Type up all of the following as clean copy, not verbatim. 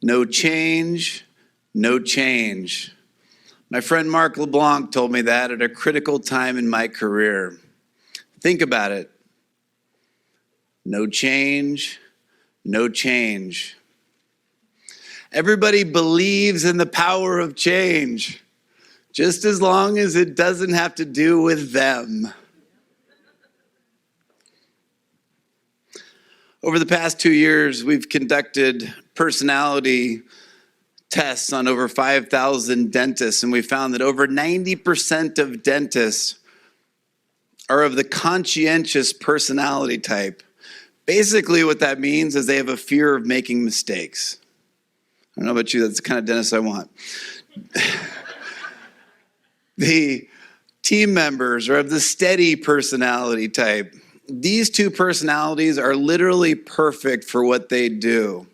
No change, no change. My friend Mark LeBlanc told me that at a critical time in my career. Think about it. No change, no change. Everybody believes in the power of change, just as long as it doesn't have to do with them. Over the past 2 years, we've conducted personality tests on over 5,000 dentists, and we found that over 90% of dentists are of the conscientious personality type. Basically, what that means is they have a fear of making mistakes. I don't know about you, that's the kind of dentist I want. The team members are of the steady personality type. These two personalities are literally perfect for what they do.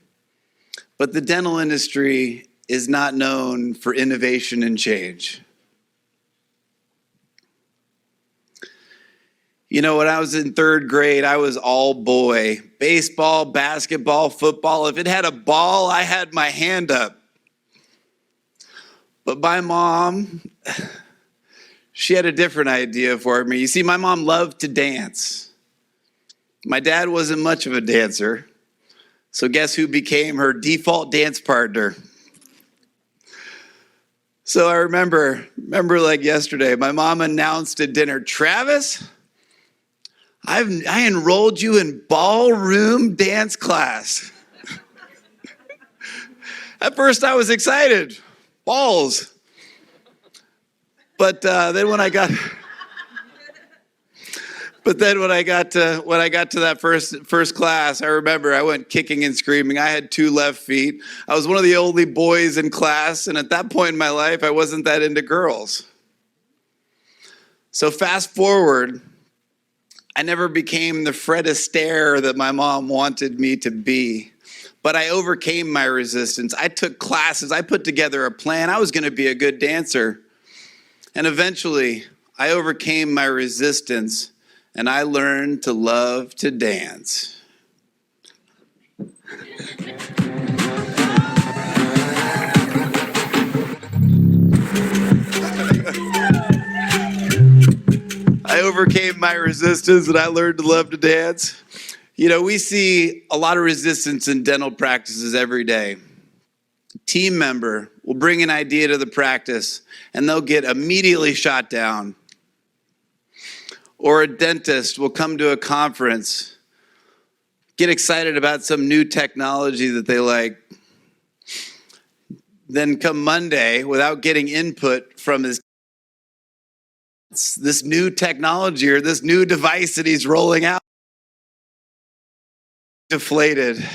But the dental industry is not known for innovation and change. You know, when I was in 3rd grade, I was all boy. Baseball, basketball, football. If it had a ball, I had my hand up. But my mom, she had a different idea for me. You see, my mom loved to dance. My dad wasn't much of a dancer. So guess who became her default dance partner? So I remember like yesterday, my mom announced at dinner, Travis, I enrolled you in ballroom dance class. At first I was excited, balls. But then when I got to that first class, I remember I went kicking and screaming. I had 2 left feet. I was one of the only boys in class, and at that point in my life, I wasn't that into girls. So fast forward, I never became the Fred Astaire that my mom wanted me to be. But I overcame my resistance. I took classes. I put together a plan. I was going to be a good dancer. And eventually, I overcame my resistance, and I learned to love to dance. I overcame my resistance, and I learned to love to dance. You know, we see a lot of resistance in dental practices every day. A team member will bring an idea to the practice, and they'll get immediately shot down. Or a dentist will come to a conference, get excited about some new technology that they like, then come Monday without getting input from this new technology or this new device that he's rolling out. Deflated.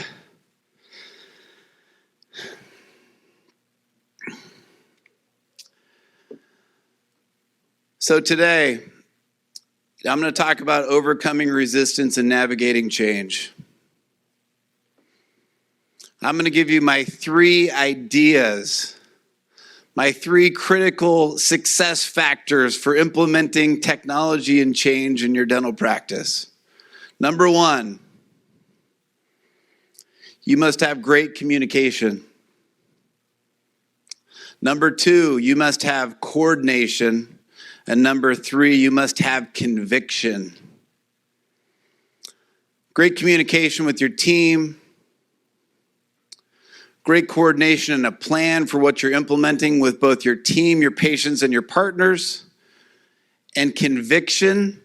So today, I'm going to talk about overcoming resistance and navigating change. I'm going to give you my 3 ideas, my 3 critical success factors for implementing technology and change in your dental practice. Number 1, you must have great communication. Number 2, you must have coordination. And number 3, you must have conviction. Great communication with your team. Great coordination and a plan for what you're implementing with both your team, your patients, and your partners. And conviction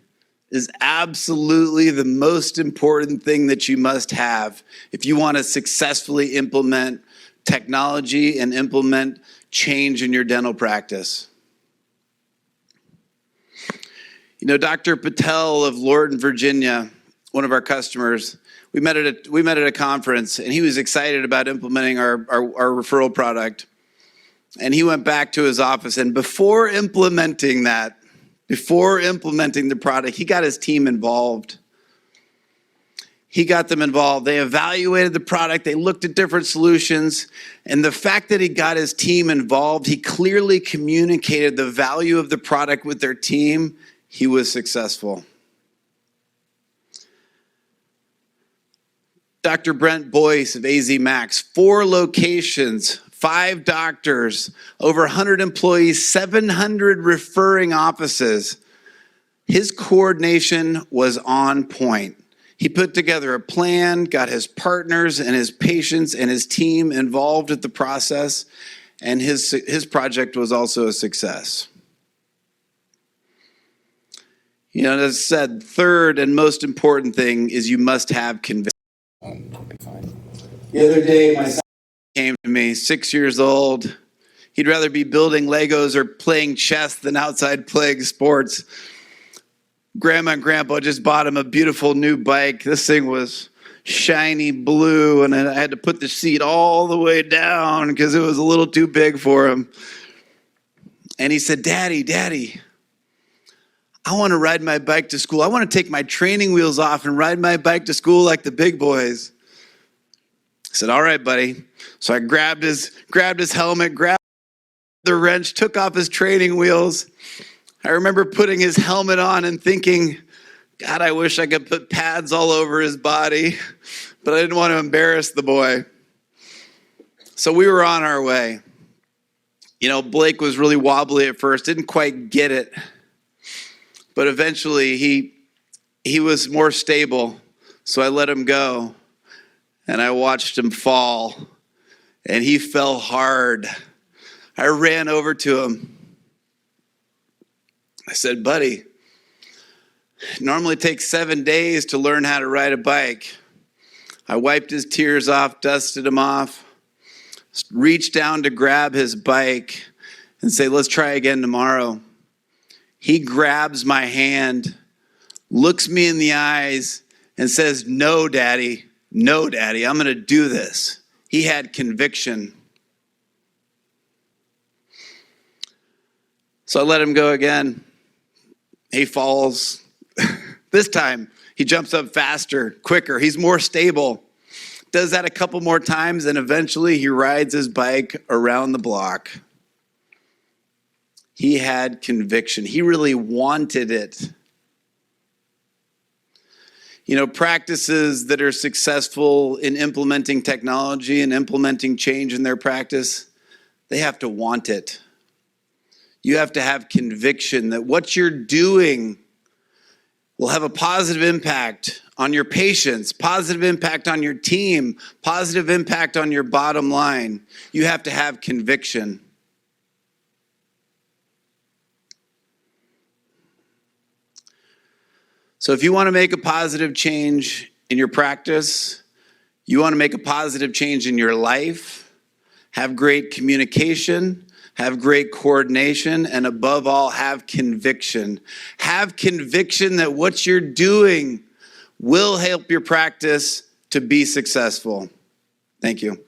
is absolutely the most important thing that you must have if you want to successfully implement technology and implement change in your dental practice. You know, Dr. Patel of Lorton, Virginia, one of our customers, we met at a conference, and he was excited about implementing our referral product. And he went back to his office, and before implementing the product, he got his team involved. He got them involved. They evaluated the product. They looked at different solutions. And the fact that he got his team involved, he clearly communicated the value of the product with their team. He was successful. Dr. Brent Boyce of AZ Max, 4 locations, 5 doctors, over 100 employees, 700 referring offices. His coordination was on point. He put together a plan, got his partners and his patients and his team involved with the process, and his project was also a success. You know, as I said, third and most important thing is you must have conviction. The other day, my son came to me, 6 years old. He'd rather be building Legos or playing chess than outside playing sports. Grandma and Grandpa just bought him a beautiful new bike. This thing was shiny blue, and I had to put the seat all the way down because it was a little too big for him. And he said, Daddy, I want to ride my bike to school. I want to take my training wheels off and ride my bike to school like the big boys. I said, all right, buddy. So I grabbed his helmet, grabbed the wrench, took off his training wheels. I remember putting his helmet on and thinking, God, I wish I could put pads all over his body, but I didn't want to embarrass the boy. So we were on our way. You know, Blake was really wobbly at first, didn't quite get it, but eventually he was more stable, so I let him go, and I watched him fall, and he fell hard. I ran over to him. I said, buddy, it normally takes 7 days to learn how to ride a bike. I wiped his tears off, dusted him off, reached down to grab his bike and say, let's try again tomorrow. He grabs my hand, looks me in the eyes and says, no, Daddy, I'm going to do this. He had conviction. So I let him go again. He falls. This time, he jumps up faster, quicker. He's more stable. Does that a couple more times, and eventually he rides his bike around the block. He had conviction. He really wanted it. You know, practices that are successful in implementing technology and implementing change in their practice, they have to want it. You have to have conviction that what you're doing will have a positive impact on your patients, positive impact on your team, positive impact on your bottom line. You have to have conviction. So if you want to make a positive change in your practice, you want to make a positive change in your life, have great communication, have great coordination, and above all, have conviction. Have conviction that what you're doing will help your practice to be successful. Thank you.